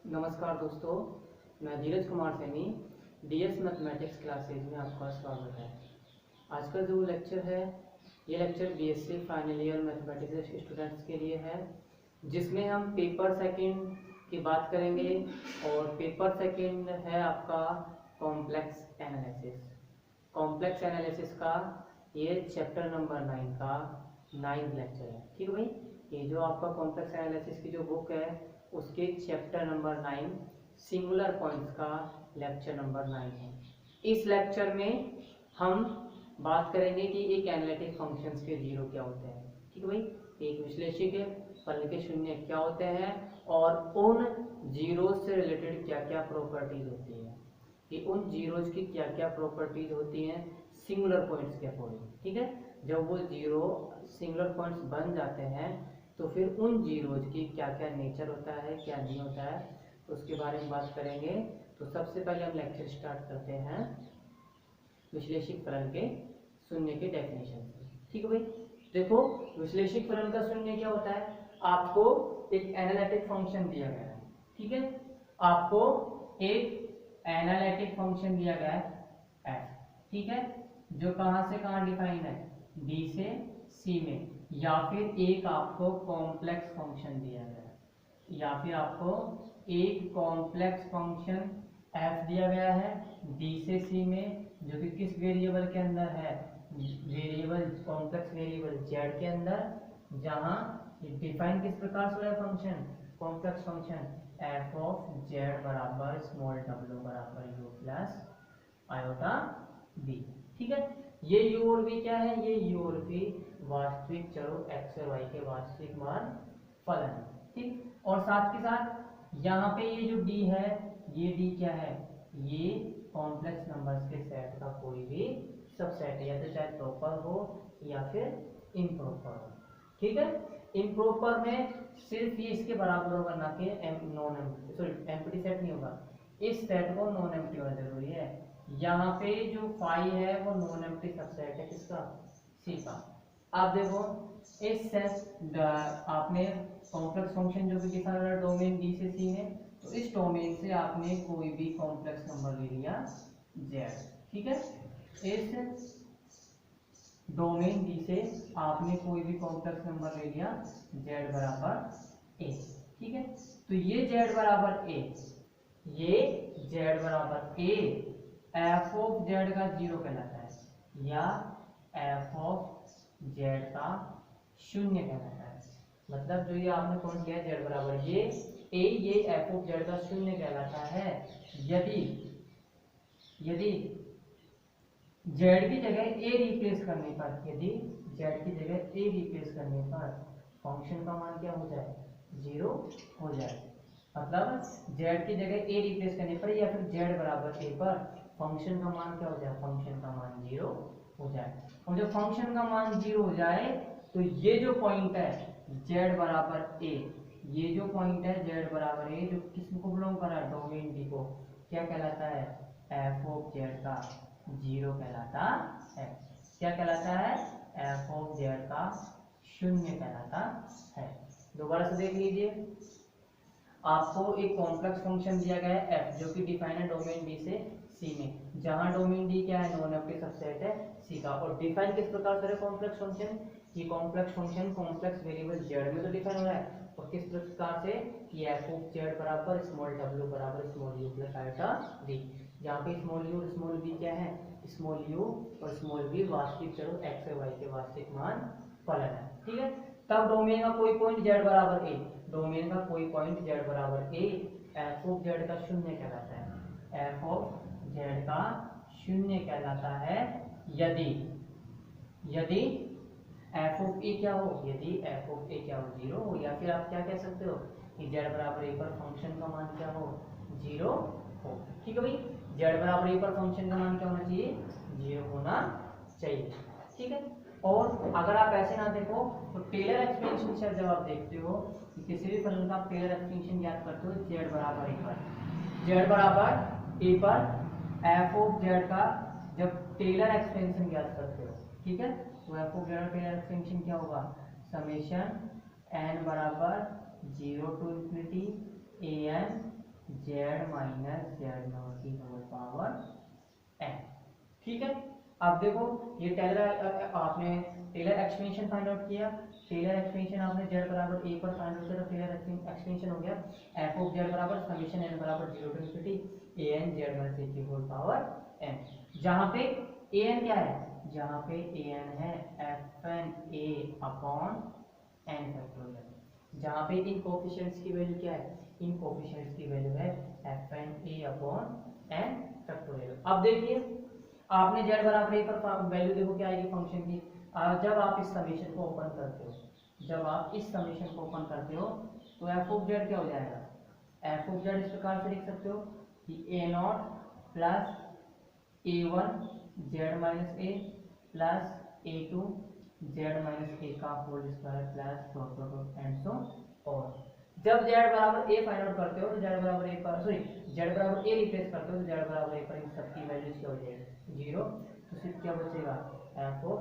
नमस्कार दोस्तों, मैं Dheeraj Kumar Saini DS mathematics classes में आपका स्वागत है। आज का जो लेक्चर है ये lecture BSc final year mathematics students के लिए है, जिसमें हम पेपर सेकंड की बात करेंगे और पेपर सेकंड है आपका कॉम्प्लेक्स एनालिसिस। कॉम्प्लेक्स एनालिसिस का ये चैप्टर नंबर 9 का 9th लेक्चर है। ठीक है भाई, ये जो आपका कॉम्प्लेक्स एनालिसिस की जो बुक है उसके चैप्टर नंबर 9 सिंगुलर पॉइंट्स का लेक्चर नंबर 9 है। इस लेक्चर में हम बात करेंगे कि एक एनालिटिक फंक्शंस के जीरो क्या होते हैं। ठीक है भाई, एक विश्लेषिक फलन के शून्य क्या होते हैं और उन जीरो से रिलेटेड क्या क्या प्रॉपर्टीज होती है, कि उन जीरोज की क्या क्या प्रॉपर्टीज होती हैं सिंगुलर पॉइंट्स के अकॉर्डिंग। ठीक है, जब वो जीरो सिंगुलर पॉइंट्स बन जाते हैं तो फिर उन जीरोज की क्या क्या नेचर होता है, क्या नहीं होता है, तो उसके बारे में बात करेंगे। तो सबसे पहले हम लेक्चर स्टार्ट करते हैं विश्लेषिक फलन के शून्य के डेफिनेशन से। ठीक है भाई, देखो विश्लेषिक फलन का शून्य क्या होता है। आपको एक एनालिटिक फंक्शन दिया गया है। ठीक है, आपको एक एनालिटिक फंक्शन दिया गया है f। ठीक है, जो कहां से कहां डिफाइन है, b से c में, या फिर एक आपको कॉम्प्लेक्स फंक्शन दिया गया है, या फिर आपको एक कॉम्प्लेक्स फंक्शन f दिया गया है b से c में, जो कि किस वेरिएबल के अंदर है, वेरिएबल कॉम्प्लेक्स वेरिएबल z के अंदर, जहां डिफाइन किस प्रकार से है function, complex function f of z बराबर स्मॉल w बराबर u प्लस आयोटा b। ठीक है, ये u और v क्या है, ये u और v वास्तविक चरों x और y के वास्तविक मान फलन है। ठीक, और साथ के साथ यहाँ पे ये जो d है, ये d क्या है, ये कॉम्प्लेक्स नंबर्स के सेट का कोई भी सबसेट है, या तो चाहे प्रॉपर हो या फिर इम्प्रॉपर हो। ठीक है, इम्प्रॉपर में सिर्फ ये इसके बराबर होगा, ना कि नॉन एम्प्टी सेट नहीं होगा, इस सेट को नॉन एम्प्टी होना जरूरी है। यहाँ पे जो फाई है वो नॉन एम्प्टी सबसेट है किसका, सी का। आप देखो इस सेट आपने कॉम्प्लेक्स फंक्शन जो भी दिखा रहा है डोमेन डी से सी में, तो इस डोमेन से आपने कोई भी कॉम्प्लेक्स नंबर ले लिया z। ठीक है, इस डोमेन डी से आपने कोई भी कॉम्प्लेक्स नंबर ले लिया z बराबर a। ठीक है, तो ये z बराबर a, ये z बराबर a f ऑफ z का जीरो कहलाता है, या f ऑफ z का शून्य कहलाता है। मतलब जो ये आपने पॉइंट लिया z बराबर ये a, ये f ऑफ z का शून्य कहलाता है यदि z की जगह a रिप्लेस करने पर, यदि z की जगह a रिप्लेस करने पर फंक्शन का मान क्या हो जाए, जीरो हो जाए। मतलब z की जगह a रिप्लेस करने पर या फिर z बराबर a पर फंक्शन का मान क्या हो जाए, फंक्शन का मान जीरो हो जाए। और जब फंक्शन का मान जीरो हो जाए तो ये जो पॉइंट है z बराबर a, ये जो पॉइंट है z बराबर a, जो किसको बिलोंग कर रहा है, डोमेन डी को, क्या कहलाता है, f ऑफ z का जीरो कहलाता है। क्या कहलाता है, f ऑफ z का शून्य कहलाता है। दोबारा से देख लीजिए, आपको एक कॉम्प्लेक्स फंक्शन दिया गया है f, जो कि डिफाइन है डोमेन d से c में, जहां डोमेन d क्या है, नॉन एम्प्टी सबसेट है c का। और डिफाइन किस प्रकार से है कॉम्प्लेक्स फंक्शन, ये complex function complex variable z में तो डिफाइन हो रहा है, और किस प्रकार से, कि f ऑफ z बराबर स्मॉल w बराबर small u plus iota v, जहाँ पे स्मॉल u और स्मॉल v क्या है, स्मॉल u और स्मॉल v वास्तविक चरों x और y के वास्तविक मान फलन है। ठीक है, तब डोमेन का कोई पॉइंट z बराबर a, डोमेन का कोई पॉइंट z बराबर a f ऑफ z का शून्य कहलाता है, f ऑफ z का शून्य कहलाता है यदि f ऑफ a क्या हो, यदि f ऑफ a क्या हो, जीरो हो, या फिर आप क्या कह सकते हो कि z बराबर a पर फंक्शन का मान क्या हो, जीरो हो। ठीक है भाई, z बराबर a पर फंक्शन का मान क्या होना चाहिए, जीरो होना चाहिए। ठीक है, और अगर आप ऐसे ना देखो तो टेलर एक्सपेंशन से जब आप देखते हो कि किसी भी फलन का टेलर एक्सपेंशन ज्ञात करते हो z बराबर a पर, z बराबर a पर f ऑफ z का जब टेलर एक्सपेंशन ज्ञात करते हो, ठीक है, तो f ऑफ z का टेलर एक्सपेंशन क्या होगा, समेशन n बराबर 0 to infinity an Z minus Z not की होल पावर एन। ठीक है, अब देखो ये टेलर आपने टेलर एक्सपेंशन फाइंड आउट किया। टेलर एक्सपेंशन आपने जेड बराबर ए पर फाइंड आउट किया, तो टेलर एक्सपेंशन हो गया एफ ऑफ जेड बराबर समेशन एन बराबर 0 to infinity a n z minus a की होल पावर एन। जहां पे ए एन क्या है, जहां पे ए एन है f n a upon n factorial. जहां पे इन कोफिशिएंट्स की वैल्यू क्या है, इन कोफिशिएंट्स की वैल्यू है f n a upon n factorial. अब देखिए आपने जेड बराबर ए पर वैल्यू देखो क्या आएगी फंक्शन की। जब आप इस समेशन को ओपन करते हो, जब आप इस समेशन को ओपन करते हो तो एफ ऑफ जेड क्या हो जाएगा, एफ ऑफ जेड इस प्रकार से लिख सकते हो कि a naught plus a one z minus a plus a two z minus a का whole square plus dot dot dot and so on. जब जेड बराबर ए फाइंड आउट करते हो तो जेड बराबर ए पर सॉरी जेड बराबर ए रिप्लेस करते हो तो जेड बराबर ए पर इन सबकी वैल्यूज क्या हो जाएगी 0। तो सिर्फ क्या बचेगा एफ ऑफ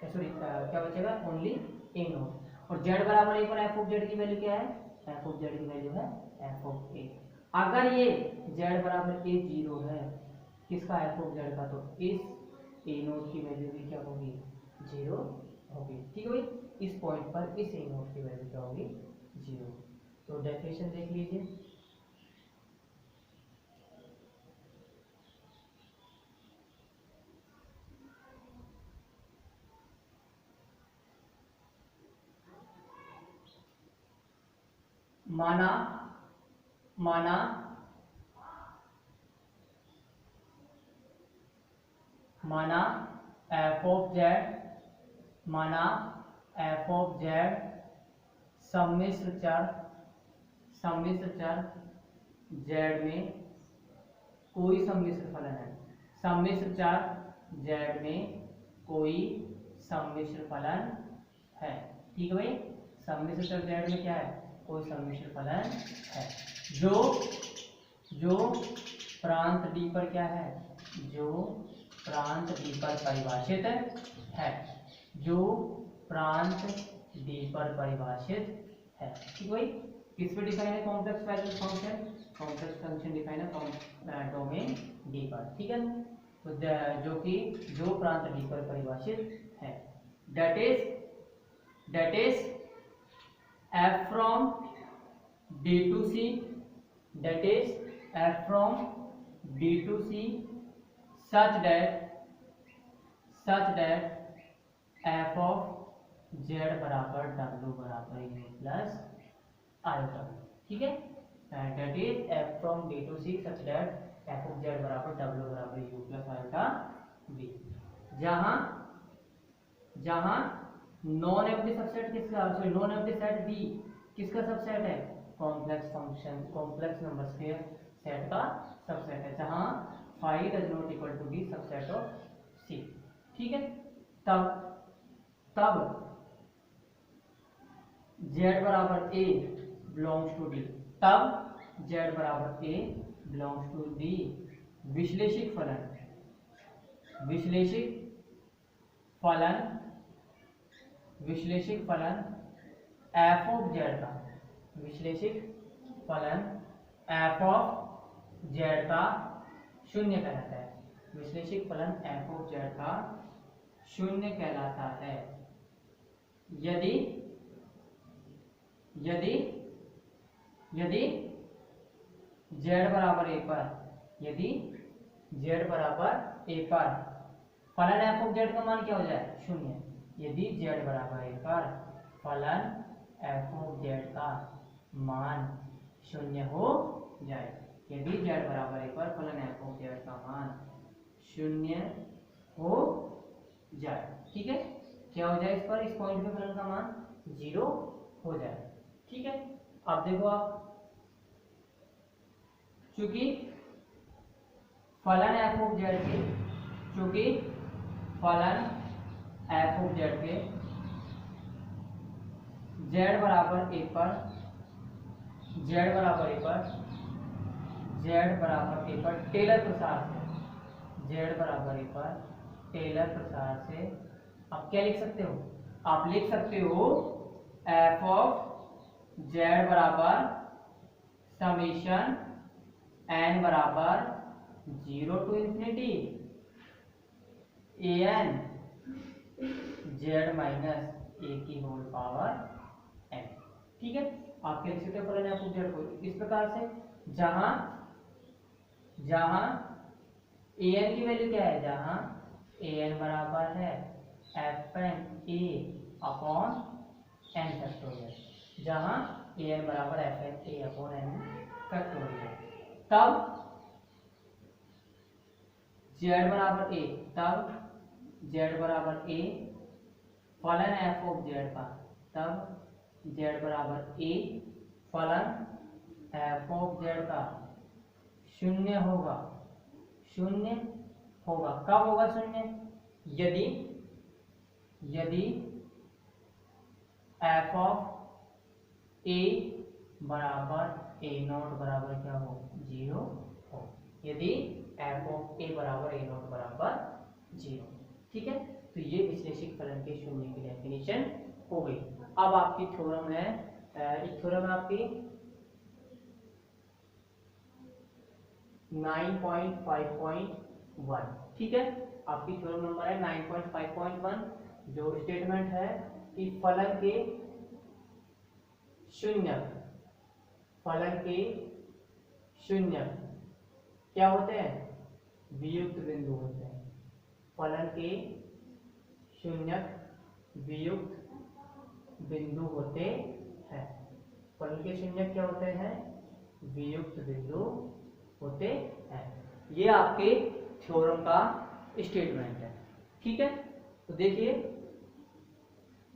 सॉरी क्या बचेगा ओनली ए नॉट। और जेड बराबर ए पर एफ ऑफ जेड की वैल्यू क्या है, एफ ऑफ जेड की वैल्यू है एफ ऑफ ए। अगर ये जेड बराबर ए 0 है किसका एफ ऑफ जेड का, तो इस ए नॉट की वैल्यू भी क्या होगी 0 होगी। ठीक है भाई, इस पॉइंट पर इस ए नॉट की वैल्यू क्या होगी 0। तो डेफिनेशन देख लीजिए, माना माना माना एफ ऑफ जेड, माना एफ ऑफ जेड सम्मिश्र चर जेड में कोई सम्मिश्र फलन है, सम्मिश्र चर जेड में कोई सम्मिश्र फलन है। ठीक है भाई, सम्मिश्र चर जेड में क्या है, कोई सम्मिश्र फलन है जो प्रांत डी पर क्या है, जो प्रांत डी पर परिभाषित है, जो प्रांत डी पर परिभाषित है। ठीक भाई, किस पे डिफाइन है complex function, complex function define है डोमेन डी पर। ठीक है, तो जो प्रांत डी पर परिभाषित है, that is f from d to c, that is f from d to c such that f of z बराबर w बराबर u प्लस आयोटा। ठीक है, that is f from d to c such that f of z बराबर w बराबर u plus iota b। जहां non empty subset किसका, sorry non empty set b किसका subset है, कॉम्प्लेक्स फंक्शन कॉम्प्लेक्स नंबर्स के set का subset है, जहां phi does not equal to B subset of c. ठीक है, तब z बराबर a बिलोंग्स टू d, तब z बराबर a बिलोंग्स टू d विश्लेषिक फलन f ऑफ z का, विश्लेषिक फलन f ऑफ z का शून्य कहलाता है, विश्लेषिक फलन f ऑफ z का शून्य कहलाता है यदि z बराबर a पर, यदि z बराबर a पर फलन f ऑफ z का मान क्या हो जाए शून्य। यदि z बराबर a पर फलन f ऑफ z का मान शून्य हो जाए, यदि z बराबर a पर फलन f ऑफ z का मान शून्य हो जाए। ठीक है, क्या हो जाए इस पर, इस पॉइंट पे फलन का मान 0 हो जाए। ठीक है, अब देखो आप, चूंकि फलन f ऑफ z के, चूंकि फलन f ऑफ z के z बराबर a पर, z बराबर a पर, z बराबर a पर टेलर प्रसार से, z बराबर a पर टेलर प्रसार से आप क्या लिख सकते हो, आप लिख सकते हो f ऑफ z बराबर समेशन n बराबर 0 टू इंफिनिटी an z माइनस ए की होल पावर n। ठीक है, आपके एलसीएम फलन है f z को इस प्रकार से, जहां जहां an की वैल्यू क्या है, जहां an बराबर है fn a upon n factorial, जहां an बराबर fn a upon n factorial, तब z बराबर a, तब z बराबर a फलन f ऑफ z का, तब z बराबर a फलन f ऑफ z का शून्य होगा, शून्य होगा। कब होगा शून्य, यदि यदि f ऑफ a बराबर a नॉट बराबर क्या हो, 0 हो, यदि f ऑफ a बराबर a नॉट बराबर 0। ठीक है, तो ये विश्लेषिक फलन के शून्य की डेफिनेशन हो गई। अब आपकी थ्योरम है, एक थ्योरम है आपकी 9.5.1। ठीक है, आपकी थ्योरम नंबर है 9.5.1, जो स्टेटमेंट है कि फलन के शून्य, फलन के शून्य क्या होते हैं, वियुक्त बिंदु होते हैं। फलन के शून्य वियुक्त बिंदु होते हैं। फलन के शून्य क्या होते हैं, वियुक्त बिंदु होते हैं। ये आपके थ्योरम का स्टेटमेंट है। ठीक है, तो देखिए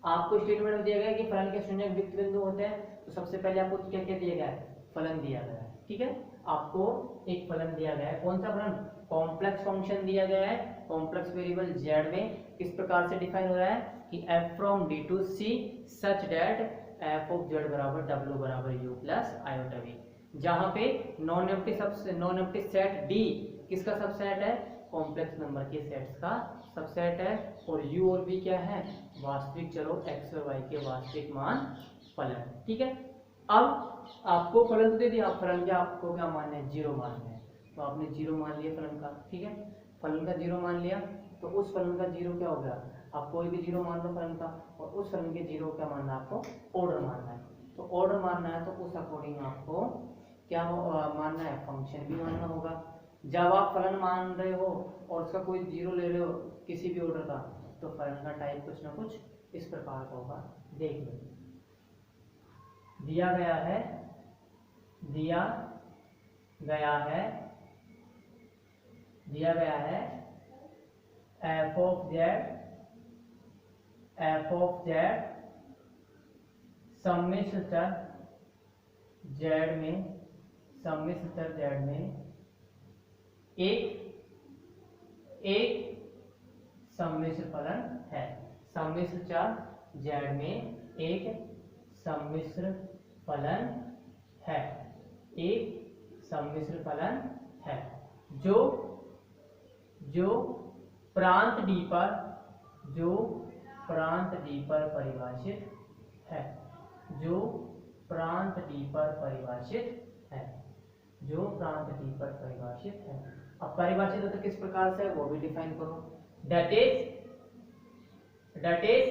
आपको स्टेटमेंट में दिया गया है कि फलन के शून्य वियुक्त बिंदु होते हैं। तो सबसे पहले आपको क्या क्या दिया गया है, फलन दिया गया है। ठीक है, आपको एक फलन दिया गया है, कौन सा फलन, कॉम्प्लेक्स फंक्शन दिया गया है, कॉम्प्लेक्स वेरिएबल z में किस प्रकार से डिफाइन हो रहा है कि f from d to c such that f of z बराबर w बराबर u प्लस आयोटा v, जहां पे नॉन एम्प्टी सेट d किसका सबसेट है, कॉम्प्लेक्स नंबर के सेट्स का सबसेट है, और u और v क्या है, वास्तविक चरो x और y के वास्तविक मान फलन। ठीक है, अब आपको फलन तो दे दिया, आप फलन क्या आपको क्या मानना है, 0 मानना है, तो आपने 0 मान लिया फलन का। ठीक है, फलन का 0 मान लिया, तो उस फलन का 0 क्या हो गया, आप कोई भी 0 मान लो फलन का, और उस फलन के 0 क्या मानना है, आपको ऑर्डर मानना है। तो ऑर्डर मानना है तो उस अकॉर्डिंग आपको क्या मानना है, फंक्शन भी मानना होगा। जब आप फलन मान रहे हो और उसका कोई 0 ले रहे हो किसी भी ऑर्डर का, तो फलन का टाइप कुछ ना कुछ इस प्रकार का होगा। देख लो, दिया गया है f ऑफ z सम्मिश्र चर z में एक सम्मिश्र फलन है। सम्मिश्र चर z में एक सम्मिश्र फलन है, एक सम्मिश्र फलन है, जो प्रांत d पर परिभाषित है, जो प्रांत d पर परिभाषित है। अब परिभाषित होता किस प्रकार से, वो भी डिफाइन करो। That is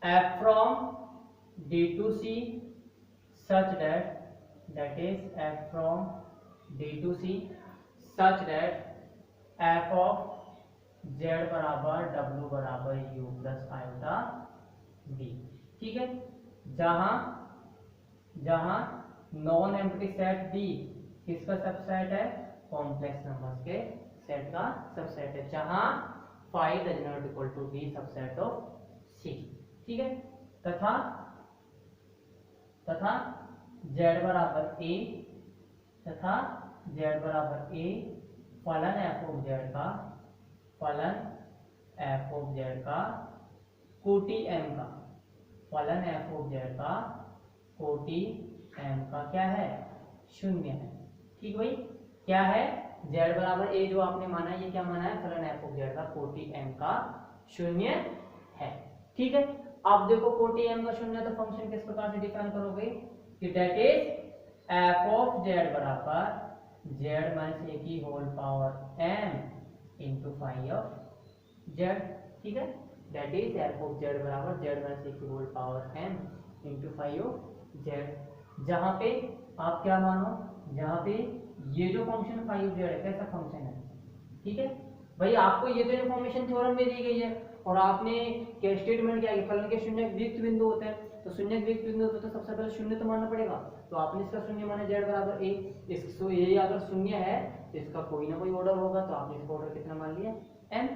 f from d to c such that f of z बराबर w बराबर u प्लस आयोटा v। ठीक है, जहां नॉन एम्प्टी सेट d किसका सबसेट है, कॉम्प्लेक्स नंबर्स के सेट का सबसेट है, जहां phi does not equal to B subset of c। ठीक है, तथा z बराबर a फलन f ऑफ z का कोटि m का, फलन f ऑफ z का कोटि m का क्या है, शून्य है। ठीक भाई, क्या है, z बराबर a जो आपने माना है, ये क्या माना है, फलन f ऑफ z का कोटि m का शून्य है। ठीक है, अब देखो कोटि m का शून्य, तो फंक्शन किस प्रकार से डिफाइन करोगे कि that is f of z बराबर जेड माइनस ए की whole power m into five of z. ठीक है, that is f of z बराबर जेड माइनस ए की whole power m into five of z. जहाँ पे आप क्या मानो, जहाँ पे ये जो फंक्शन फाइव जेड है कैसा फंक्शन है। ठीक है भाई, आपको ये तो इन्फॉर्मेशन थ्योरम में दी गई है और आपने क्या स्टेटमेंट क्या है, फलन के शून्य वियुक्त बिंदु होते हैं, तो शून्य वियुक्त बिंदु होते हैं तो सबसे पहले शून्य तो मानना पड़ेगा। तो आपने इसका शून्य माना जेड बराबर ए, इसको ये अगर शून्य है तो इसका कोई ना कोई ऑर्डर होगा, तो आपने इसका ऑर्डर कितना मान लिया एम।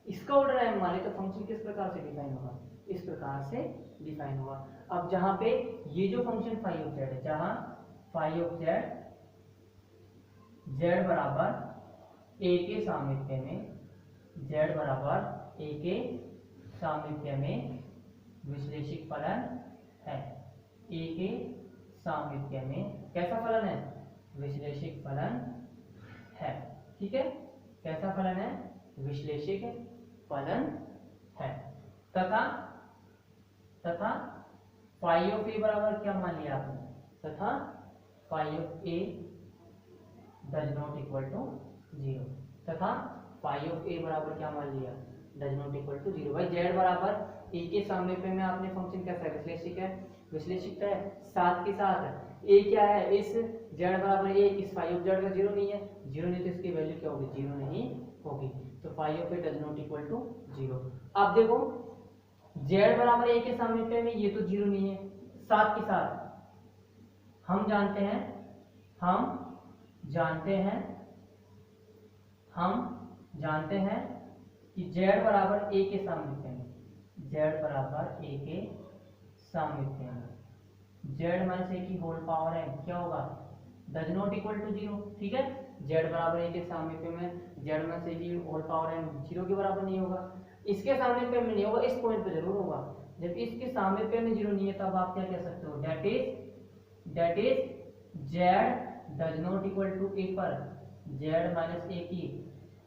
इसका ऑर्डर एम माने तो फंक्शन किस प्रकार से डिफाइन होगा, इस प्रकार से डिफाइन होगा। अब जहां पे ये जो फंक्शन फाइव ऑफ जेड है, जहां फाइव ऑफ जेड जेड बराबर ए के सामिप्य में, जेड बराबर ए के सामिप्य में विश्लेषिक फलन है। ए के सामिप्य में कैसा फलन है, विश्लेषिक फलन है। ठीक है, कैसा फलन है, विश्लेषिक फलन है। तथा फाइव ऑफ ए बराबर क्या मान लिया आपने, तथा five of a does not equal to zero, तथा फाइव ऑफ ए बराबर क्या मान लिया, does not equal to zero. भाई जेड बराबर ए के सामिप्य में आपने फंक्शन कैसा है, विश्लेषिक है, विश्लेषिक है। साथ के साथ ए क्या है, इस जेड बराबर ए इस फाइव ऑफ जेड का जीरो नहीं है, जीरो नहीं तो इसकी वैल्यू क्या होगी, जीरो नहीं होगी। तो five of a does not equal to zero. अब देखो जेड बराबर ए के सामिप्य में ये तो जीरो नहीं है, साथ के साथ हम जानते हैं कि जेड बराबर ए के सामिप्य में, जेड बराबर ए के सामिप्य में जेड माइनस ए की होल पावर है क्या होगा, does not equal to zero. ठीक है, जेड बराबर ए के सामिप्य में जेड माइनस ए की होल पावर है जीरो के बराबर नहीं होगा, इसके सामिप्य में नहीं होगा, इस पॉइंट पे जरूर होगा। जब इसके सामिप्य में जीरो नहीं है तब आप क्या कह सकते हो, that is z does not equal to a पर जेड माइनस ए की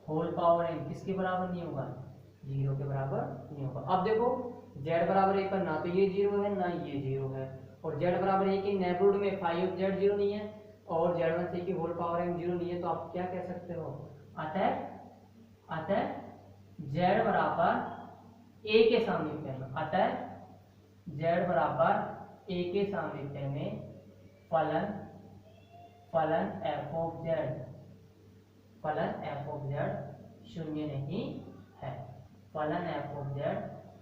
होल पावर एन किसके बराबर नहीं होगा, जीरो के बराबर नहीं होगा। अब देखो जेड बराबर ए पर ना तो ये जीरो है ना ये जीरो है, और जेड बराबर ए के नेबरहुड में फाइव ऑफ जेड जीरो नहीं है और जेड माइनस ए की होल पावर एन जीरो नहीं है, तो आप क्या कह सकते हो, अतः जेड बराबर ए के सामिप्य में, अतः जेड बराबर ए के सामिप्य में फलन एफ ऑफ जेड शून्य नहीं है, फलन एफ ऑफ जेड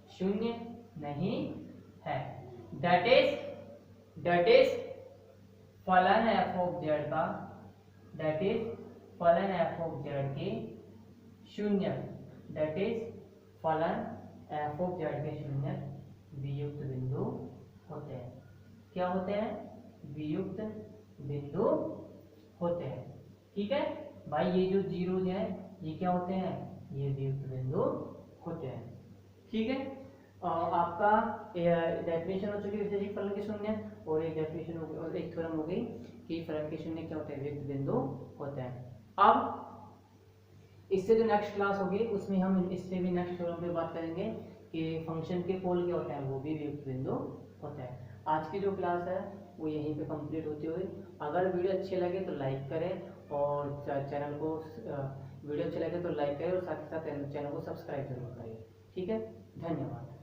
शून्य नहीं है। दैट इज फलन एफ ऑफ जेड का, दैट इज फलन एफ ऑफ जेड के शून्य, दैट इज फलन एफ ऑफ जेड के शून्य वियुक्त बिंदु होते हैं। क्या होते हैं, वियुक्त बिंदु होते हैं। ठीक है भाई, ये जो जीरो है ये क्या होते हैं, ये वियुक्त बिंदु होते हैं। ठीक है, आपका डेफिनेशन हो चुकी है विश्लेषिक फलन के शून्य, और एक डेफिनेशन हो गई और एक थ्योरम हो गई कि फलन के शून्य क्या होते हैं, वियुक्त बिंदु होते हैं। अब इससे जो नेक्स्ट क्लास होगी उसमें हम इससे भी नेक्स्ट थ्योरम पे बात करेंगे कि फंक्शन के पोल क्या होते हैं, वो भी वियुक्त बिंदु होते हैं। आज की जो क्लास है वो यहीं पे कंप्लीट होती हुई। अगर वीडियो अच्छे लगे तो लाइक करें और चैनल को वीडियो अच्छे लगे तो लाइक करें और साथ ही साथ चैनल को सब्सक्राइब जरूर करें। ठीक है, धन्यवाद।